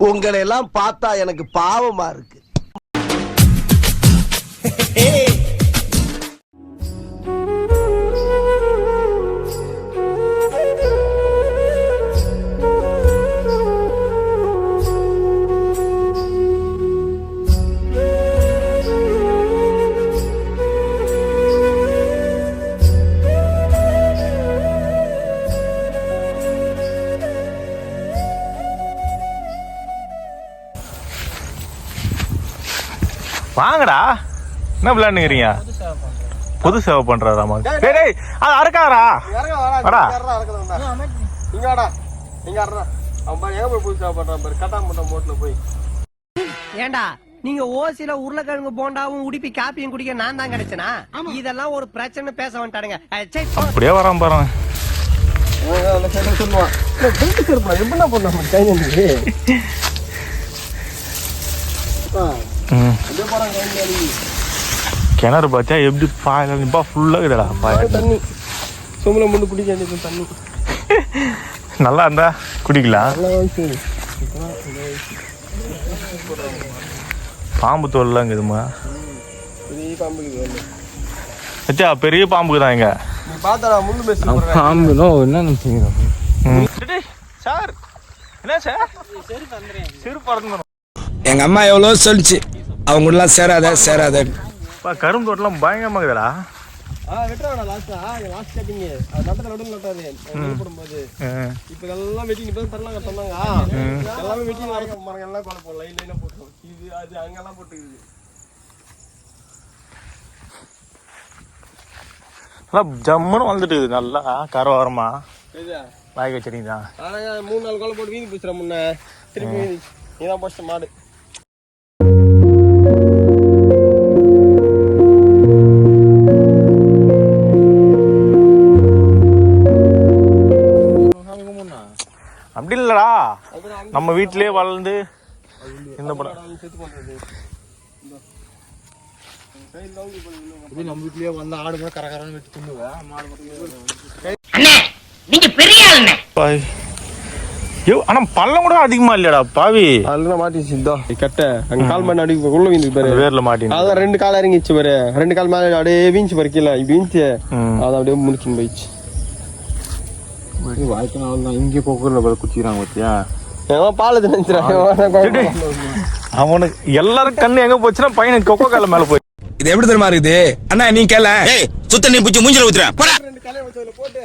உங்களை எல்லாம் பார்த்தா எனக்கு பாவமா இருக்கு. வாங்கடா, என்ன விளையாண்டுக்கிறீங்க? புது சேவை பண்றாராமா? டேய் அது அறுக்காதடா. வாடா இங்க வாடா, இங்க ஆடுறா. அவன் பாரு எங்க போய் புது சேவை பண்றான் பாரு, கட்டாமட்டம் போட்ல போய். ஏண்டா நீங்க ஓசில உருளைக்கிழங்கு போண்டாவும் உடுப்பி காப்பியும் குடிக்க நான் தான் கிடைச்சனா? இதெல்லாம் ஒரு பிரச்சனை பேச வந்துட்டானுங்க. அப்படியே வரான் பாருங்க. சொல்லுவான் எப்படின்னா பண்ண கைது கிணறு பார்த்தியா எப்படி பாயலா ஃபுல்லா இருக்குடா. பாய தண்ணி சொம்பளை முண்டு குடிக்க தண்ணி நல்லா இருந்தா குடிக்கலாம். பாம்பு தோல்லாம் இருக்குதுமா. அச்சா பெரிய பாம்புக்கு தான் இங்க பாம்பு என்ன சார். என்ன சார் சிறு பறந்து எங்க அம்மா எவ்வளவு சொல்லிச்சு, அவங்க எல்லாம் சேராத சேராத. கரும்பு தோட்டம்லாம் பயங்கரமா இருக்குதுடா. இப்ப எல்லாம் வெட்டி தரலாம் சொன்னாங்க. எல்லாமே வெட்டி மரங்கள் எல்லாம் குழப்பம் லைன் லைனா போட்டோம். இது அது அங்கெல்லாம் போட்டுக்குது. நல்லா ஜம்முன்னு வந்துட்டு நல்லா கரவாரமா வாய் வச்சிருக்கீங்க. 3-4 கோலம் போட்டு வீதி போச்சுற முன்ன திருப்பி இதான் போச்சு மாடு. அப்படி இல்லடா, நம்ம வீட்டிலேயே வளர்ந்து இந்த படம் நம்ம வீட்லயே வந்து ஆடு மாதிரி கரகரன்னு வெட்டி தின்னுவேன். ஆனா பள்ளம் கூட அதிகமா இல்லடா பாவி. அதுல மாட்டிச்சுதோ கட்ட அங்க கால் மணி அடி உள்ள வீந்து பாரு, வேர்ல மாட்டி. அதான் 2 கால் இறங்கிச்சு பாரு, 2 கால் மேல அப்படியே வீஞ்சு பாரு கீழே வீஞ்சு அது அப்படியே முடிச்சுன்னு போயிடுச்சு. வாய்க்கு நான் இங்கே போக்குல குச்சிக்கிறாங்க பத்தியா. பாலத்து நினைச்சிடாங்க அவனுக்கு எல்லாரும் கண்ணு எங்க போச்சுன்னா பையனுக்கு கொக்கோ கால மேல போய். இது எப்படி தெரியுமா இருக்குது அண்ணா? நீ கேள சுத்த நீ பிடிச்சி மூஞ்சில ஊத்துறேன். 2 காலை வச்சதுல போட்டு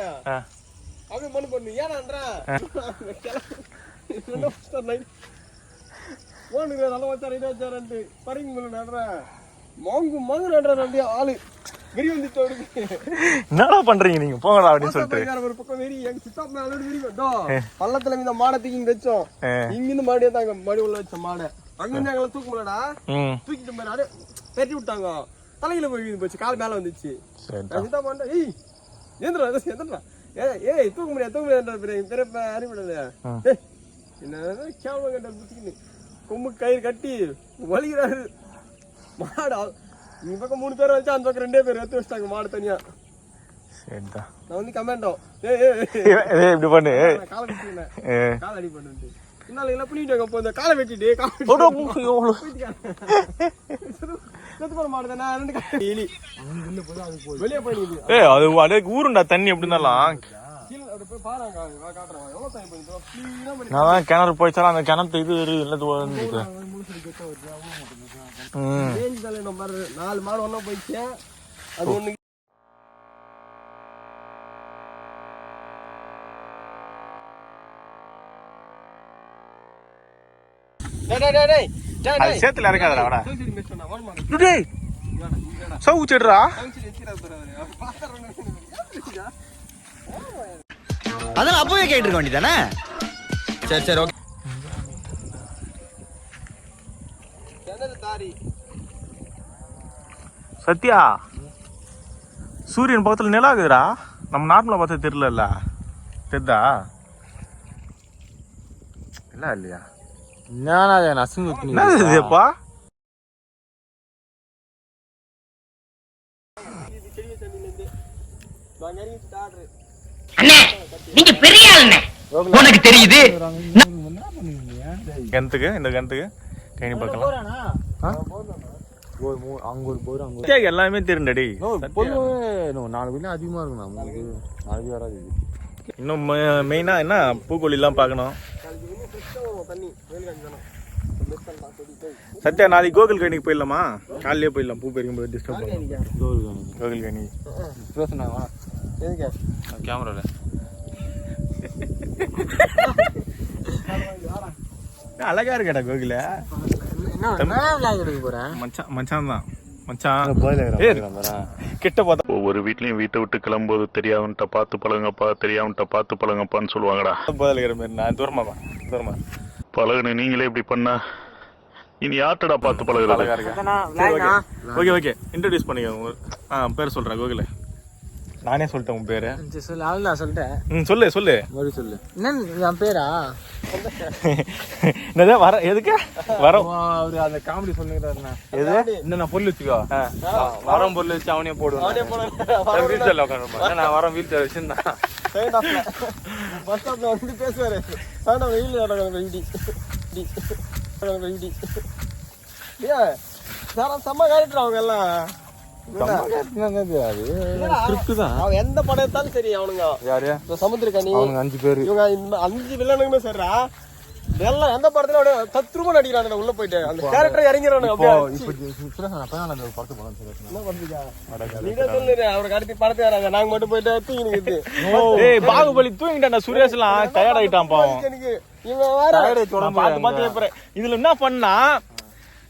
அப்படியே மண்ணு பண்ணு. ஏனான்றா போனுங்க நல்லா வச்சாரு இதை வச்சாரன்ட்டு பறிங்க நடுற மாங்கு நடுற அப்படியே ஆளு வெறி வந்துட்டு என்னடா பண்றீங்க நீங்க போங்கடா அப்படின்னு சொல்லிட்டு ஒரு பக்கம் வெறி எங்க சித்தாப் மேல வெறி வந்தோம். பள்ளத்துல இந்த மாடை தூக்கி இங்க வச்சோம். இங்கிருந்து மாடியே தாங்க மாடி உள்ள வச்ச மாடை அங்கிருந்து எங்களை தூக்க முடியலடா. தூக்கிட்டு போய் அப்படியே பெட்டி விட்டாங்க. தலையில போய் வீந்து போச்சு, கால் மேல வந்துச்சு. சித்தா பண்ண ஏய் ஏந்திரா எந்திரா ஏய் தூக்க முடியாது அறிவிடாது. என்ன கேவல கட்ட கொம்பு கயிறு கட்டி வலிக்கிறாரு மாடு. இந்த பக்கம் 3 பேர் வச்சு அந்த பக்கம் 2 பேர் எடுத்து வச்சிட்டாங்க மாடு தனியா. நான் வந்து கமெண்டோம் இப்படி பண்ணு காலை வெட்டினேன், கால் அடி பண்ணு என்னால எல்லாம் பண்ணிட்டாங்க. இப்போ இந்த காலை வெட்டிட்டு மாடு தானே 2 கால் எலி வெளியே போய் அது ஊருண்டா தண்ணி எப்படி இருந்தாலும். நான் கிணறு போயிச்சாலும் அந்த கிணத்து இது இல்லை. 4 மாடு ஒன்னா போயிடுச்சு. அது ஒண்ணு சேத்துல இறக்காதடா. சவுச்சிடுறா. அதான் அப்பவே கேட்டிருக்க வேண்டியதானே. சரி சரி ஓகே. சத்யா சூரியன் பக்கத்துல நிலா இருக்குதுடா. நம்ம நார்மலா பார்த்தா தெரியல. தெரிதா இல்ல இல்லையா? என்னப்பா நீங்க பெரிய ஆளுங்க, உனக்கு தெரியுது. கிணத்துக்கு இந்த கிணத்துக்கு கைனி பார்க்கலாம் அங்க ஒரு போர் அங்க எல்லாமே தெரியும்டடி. நாலு வீட்ல அதிகமா இருக்கும் நம்மளுக்கு நாலு வீடு வராது. இன்னும் மெயினா என்ன பூக்கொல்லிலாம் பார்க்கணும். சத்யா நாளைக்கு கோகுல் கணிக்கு போயிடலாமா? காலையிலே போயிடலாம், பூ பறிக்கும் போது டிஸ்டர்ப் பண்ணுவோம். கோகுல் கணி பேசுனாங்களா கேமரால அழகா இருக்கடா கோகுல. மச்சான் தான் மச்சான். கிட்ட பார்த்தா ஒவ்வொரு வீட்லயும் வீட்டை விட்டு கிளம்பும்போது தெரியாதுன்ட்ட பார்த்து பழங்கப்பா, தெரியாதுன்ட்ட பார்த்து பழங்கப்பான்னு சொல்லுவாங்கடா. போதலைக்கிற மாதிரி நான் தூரமா பழகுன நீங்களே இப்படி பண்ணா இனி யார்ட்டடா பார்த்து பழகுறது? ஓகே இன்ட்ரோடியூஸ் பண்ணிக்க. பேர் சொல்றேன் கோகுல. நானே சொல்லிட்டேன் உன் பேரு. சொல்லு அவள் நான் சொல்லிட்டேன். சொல்லு மறுபடியும் சொல்லு. என்ன என் பேரா? வர எதுக்கு வரோம்? அவரு அந்த காமெடி சொல்லுங்கிறாருண்ணா. எது இன்னும் நான் பொருள் வச்சுக்கோ. வரோம் பொருள் வச்சு அவனே போடுவேன். வீல் சேர்ல உட்காந்து நான் வரோம். வீல் சேர் வச்சிருந்தான் பஸ் ஸ்டாப்ல வந்து பேசுவாரு. செம்ம கேரக்டர் அவங்க எல்லாம். எந்த படம் எடுத்தாலும் சரி அவனுங்க யாரு சமுத்திரக்கனி அவனுங்க 5 பேரு. இவங்க 5 வில்லனுமே சரிடா. எல்லாம் எந்த படத்துல அப்படியே தத்ரூபமா நடிக்கிறானுங்க. உள்ள போயிட்டு அந்த கேரக்டர் இறங்கிறானுங்க. அவருக்கு அடுத்து படத்தை வராங்க. நாங்க மட்டும் போயிட்டு தூங்கிட்டு பாகுபலி தூங்கிட்டான். சுரேஷ் எல்லாம் டயர்ட் ஆயிட்டான் பாவம். இதுல என்ன பண்ணா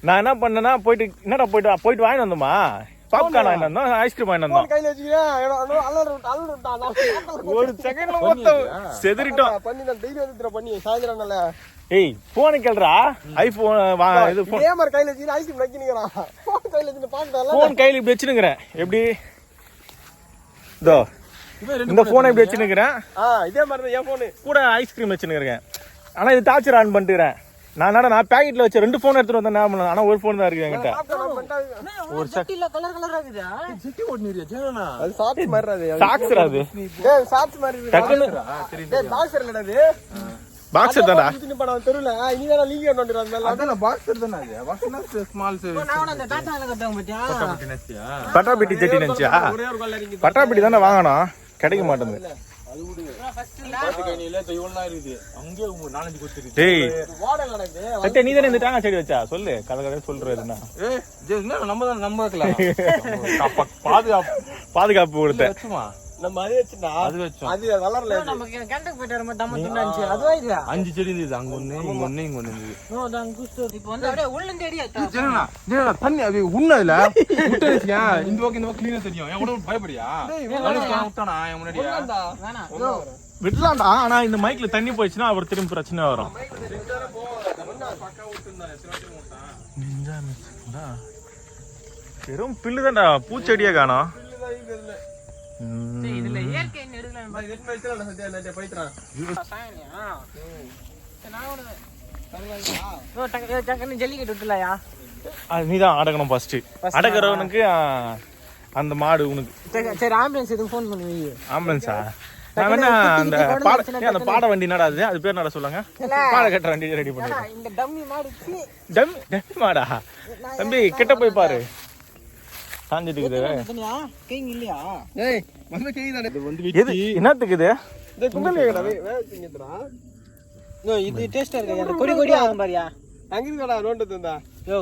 நான் என்ன பண்ணேன்னா போயிட்டு வாங்கிட்டு வந்தோமா பாப்கார்ன் வாங்கிட்டு வந்தோம், ஐஸ்கிரீம் வாங்கிட்டு வந்தோம். கையில ஒரு செகண்ட்ல மொத்தம் செதறிட்டோம். பண்ணி நான் டெய்லி வந்து பண்ணி சாயந்தரம் ஏய் போன் கேளுடா. ஐபோன் இது போன் இதே மாதிரி கையில வச்சு ஐஸ்கிரீம் நக்கினீங்கடா. கையில வச்சு பாக்கல போன் கையில இப்படி வச்சிருக்கிறேன். எப்படி இதோ இந்த போனை இப்படி வச்சிருக்கிறேன். இதே மாதிரி தான் என் போனு கூட ஐஸ்கிரீம் வச்சிருக்கிறேன். ஆனா இது டார்ச்சர் ஆன் பண்ணிட்டுறேன். நான் பேக்கெட்ல வச்ச 2 போன் எடுத்துட்டு வந்தேன். ஞாபகம். ஆனா ஒரு போன் தான் இருக்கு என்கிட்ட. ஒரு சட்டில கலர் கலரா இருக்குதா? சிட்டி ஓட்னிரியா ஜேனா? அது சாக்ஸ் மாதிரி அது. சாக்ஸ் அது. டேய் சாக்ஸ் மாதிரி இருக்கு. டக்குனு டேய் பாக்ஸர் இல்லடா இது. பாக்ஸர் தான்டா. இந்த படம் தெருல நீ தான லீக் பண்ணறா அந்த மேல. அதெல்லாம் பாக்ஸர் தான அது. பாக்ஸ்னா ஸ்மால் சைஸ். நான் அந்த டாட்டால கட்டங்க பத்தியா? பட்டாபிட்டி நச்சியா? பட்டாபிட்டி ஜெட்டி நச்சியா? ஒரே ஒரு கல்ல இறங்கி. பட்டாபிட்டி தான வாங்கணும். கிடைக்க மாட்டேங்குது. அது விடுங்க. ஃபர்ஸ்ட் பாத்துக்கணில இவ்வளவு இருக்குது. அங்கே 4-5 கொத்துருக்கு. டேய் வாடல நடக்குது. சட்டே நீ தான இந்த டாங்க செடி வச்சா? சொல்லு கதை சொல்றதுன்னா. என்ன நம்ம தான் நம்பக்கலாம். பாதுகாப்பு கொடுத்த. சும்மா நம்ம அது வச்சா அது வச்சோம். அது வளரல. நம்ம கண்டக்கு போயிட்டு வர நம்ம தின்னாச்சு. அதுவா இது 5 செடி இருந்துது. அங்க ஒண்ணு இங்க ஒண்ணு இங்க ஒண்ணு இருந்துது. நோ தான் குஸ்டோ. இப்போ வந்து அப்படியே உள்ள தேடியா. ஜெனனா தண்ணி அது உண்ணதுல விட்டுறியா? இந்த பக்கம் க்ளீனா தெரியும். என் கூட பயப்படியா? விட்டானா என் முன்னாடியா? வேணாம். விடலாம்டா. ஆனா இந்த மைக்ல தண்ணி போயிடுச்சுன்னா அவர் திரும்ப பிரச்சனை வரும். வெறும் பில்லுதான்டா. பூச்செடியே காணோம். இதுல இயற்கை நெடுல வெட் மேட்ச்ல சத்யா நட்டே பைத்ரா. சாயனியா? நான் ஜல்லிக்கட்டு விட்டுலாயா? அது நீதான் அடக்கணும் ஃபர்ஸ்ட். அடக்குறவனுக்கு அந்த மாடு உனக்கு. சரி ஆம்புலன்ஸ் எதுக்கு ஃபோன் பண்ணி வை. ஆம்புலன்ஸா? நான் வேணா அந்த பாட வண்டி என்னடா அது பேர் என்னடா சொல்லுங்க. பாட கட்டுற வண்டி ரெடி பண்ணி. இந்த டம்மி மாடு டம்மி மாடா? தம்பி கிட்ட போய் பாரு. சாஞ்சிட்டு இருக்குது. கேங் இல்லையா? ஏய் வந்து கேங் தானே. இது வந்து எது என்னத்துக்கு இது? இந்த குண்டல் கேக்குடா. வேச்சிங்கடா. நோ இது டேஸ்டா இருக்கு. அந்த கொடி கொடியா ஆகும் பாரியா. அங்க இருக்கடா நோட் தந்தா. யோ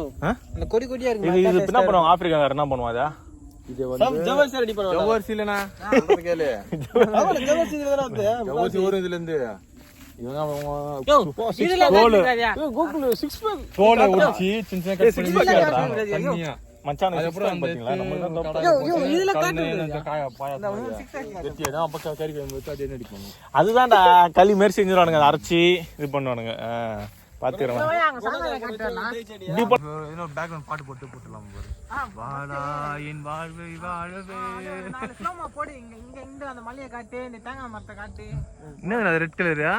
அந்த கொடி கொடியா இருக்கு. இது என்ன பண்ணுவாங்க ஆப்பிரிக்காக்காரர் என்ன பண்ணுவாதா? இது வந்து ஜவர்சி ரெடி பண்ணுவாங்க. ஜவர்சி இல்லனா சொல்றது கேளு. அவள ஜவர்சி இதுல வந்து ஜவர்சி ஒரு இதுல இருந்து இவங்க யோ இதுல காட்டுறியா? யோ கோகுல் 6 பேக் தோலை உரிச்சி சின்ன சின்ன கட் பண்ணி தண்ணியா மச்சான் அப்புறம் பாத்தீங்களா? நம்ம தான் யோ இதுல காட்டுறியா? இந்த காய பாயா வெட்டியா தான் அப்ப கறி வந்து அதே நடி பண்ணுங்க. அதுதான்டா களி மாதிரி செஞ்சுருவானுங்க. அதை அரைச்சி இது பண்ணுவானுங்க. பாத்துக்கிறேன். இன்னொரு பேக்ரவுண்ட் பாட்டு போட்டுலாம் பாரு. வாடா என் வாழ்வை வாழவே. நாலு ஸ்லோமா போடு. இங்க அந்த மலையை காட்டு, இந்த தேங்காய் மரத்தை காட்டு. என்ன அது ரெட் கலரா?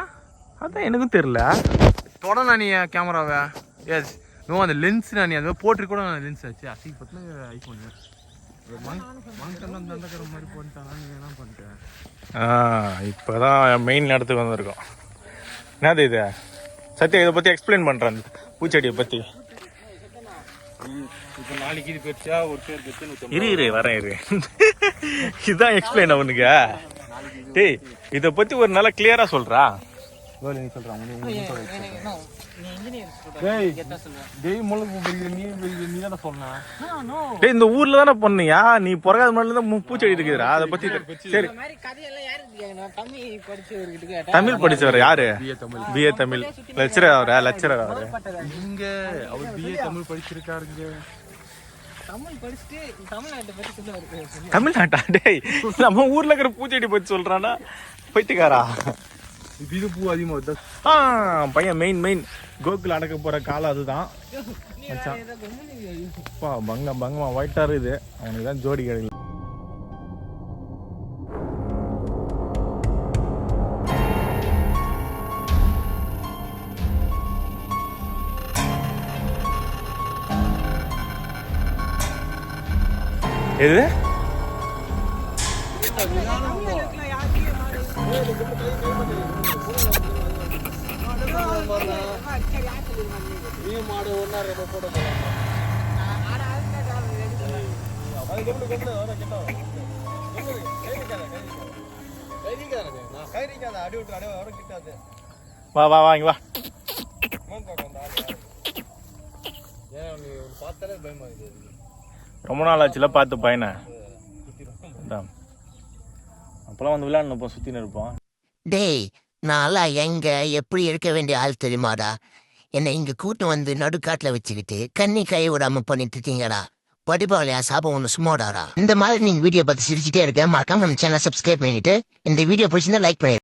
அதான் எனக்கும் தெரியல. தொடனா நீ கேமராவை. எஸ் நோ அந்த லென்ஸ் நீ அது போட்டு கூட லென்ஸ் ஆச்சு. அசி பத்தின ஐபோன் மங்கலாம் தண்டக்கற மாதிரி போட்டாங்க. நீ என்ன பண்ணிட்ட? இப்பதான் மெயின் இடத்துக்கு வந்திருக்கோம். என்னது இது? சத்யா இதை பத்தி எக்ஸ்பிளைன் பண்றேன் பூச்செடியை பத்தி. இப்ப நாளைக்கு இது பெருசா ஒரு பேர் பெருசு இரு வரேன் இரு. இதான் எக்ஸ்பிளைன் அவனுக்கு. டேய் இத பத்தி ஒரு நாளா கிளியரா சொல்றா. நீ சொல்றான் டேய் முழுக்கு நீ தானே சொன்ன. டேய் இந்த ஊர்ல தானே பண்ணியா நீ பிறகாத முன்னாடி தான் பூச்செடி இருக்குதுடா. அதை பத்தி சரி தமிழ் படிச்சவர் யாரு? பிஏ தமிழ் லெக்சரர் அவரு. இங்க அவர் பிஏ தமிழ் படிச்சிருக்காருங்க. தமிழ்நாட்டா? டேய் நம்ம ஊர்ல இருக்கிற பூச்செடி பத்தி சொல்றானா போயிட்டுக்காரா? இது பூ அதிகமா வருது. பையன் மெயின் கோகுல் அடக்க போற காலம் அதுதான். பங்கமா ஒயிட்டாரு இது அவனுக்கு தான் ஜோடி கிடைக்கல. எது வா இங்க வா. ரொம்ப நாள் ஆச்சுல பார்த்து பையனை. அப்பெல்லாம் வந்து விளையாடணும் சுத்தின்னு இருப்போம். டேய் நான்லாம் எங்க எப்படி இருக்க வேண்டிய ஆள் தெரியுமாடா? என்னை இங்க கூட்டு வந்து நடுக்காட்டுல வச்சுக்கிட்டு கண்ணி கை விடாம பண்ணிட்டு இருக்கீங்கடா. படிப்பாளையா சாபம் ஒன்று சும்மாடாரா. இந்த மாதிரி நீங்க வீடியோ பார்த்து சிரிச்சுட்டே இருக்க மறக்காம நம்ம சேனல் சப்ஸ்கிரைப் பண்ணிட்டு இந்த வீடியோ பிடிச்சிருந்தா லைக் பண்ணி